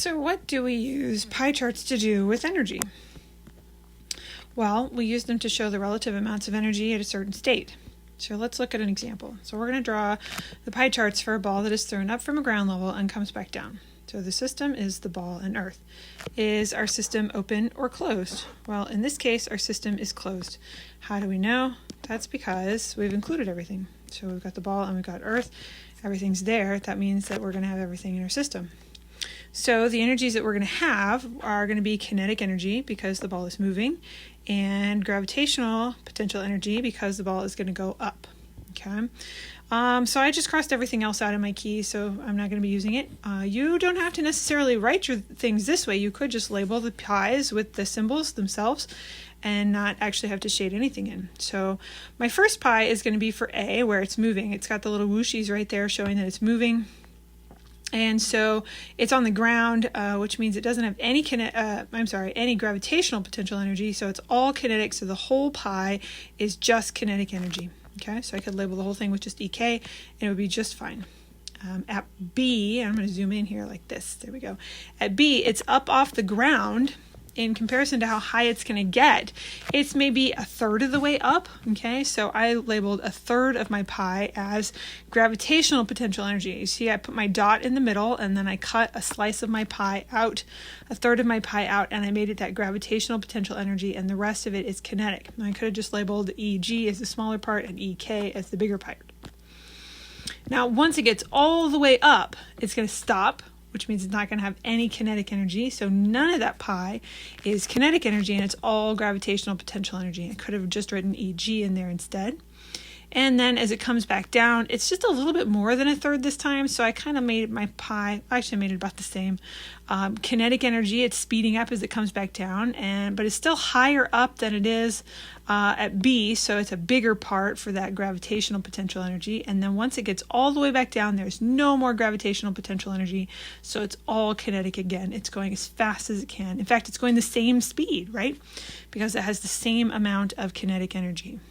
So what do we use pie charts to do with energy? Well, we use them to show the relative amounts of energy at a certain state. So let's look at an example. So we're going to draw the pie charts for a ball that is thrown up from a ground level and comes back down. So the system is the ball and Earth. Is our system open or closed? Well, in this case, our system is closed. How do we know? That's because we've included everything. So we've got the ball and we've got Earth. Everything's there. That means that we're going to have everything in our system. So the energies that we're going to have are going to be kinetic energy because the ball is moving, and gravitational potential energy because the ball is going to go up. Okay. So I just crossed everything else out in my key, so I'm not going to be using it. You don't have to necessarily write your things this way. You could just label the pies with the symbols themselves and not actually have to shade anything in. So my first pie is going to be for A, where it's moving. It's got the little whooshies right there showing that it's moving. And so it's on the ground, which means it doesn't have any any gravitational potential energy. So it's all kinetic. So the whole pie is just kinetic energy. Okay, so I could label the whole thing with just EK, and it would be just fine. At B, I'm going to zoom in here like this. There we go. At B, it's up off the ground. In comparison to how high it's going to get, it's maybe a third of the way up. Okay, so I labeled a third of my pie as gravitational potential energy. You see, I put my dot in the middle, and then I cut a slice of my pie out, a third of my pie out, and I made it that gravitational potential energy, and the rest of it is kinetic. And I could have just labeled EG as the smaller part and EK as the bigger part. Now, once it gets all the way up, it's going to stop, which means it's not going to have any kinetic energy. So none of that pie is kinetic energy, and it's all gravitational potential energy. I could have just written EG in there instead. And then as it comes back down, it's just a little bit more than a third this time. So I kind of made my pie, actually made it about the same. Kinetic energy, it's speeding up as it comes back down, but it's still higher up than it is at B. So it's a bigger part for that gravitational potential energy. And then once it gets all the way back down, there's no more gravitational potential energy. So it's all kinetic again. It's going as fast as it can. In fact, it's going the same speed, right? Because it has the same amount of kinetic energy.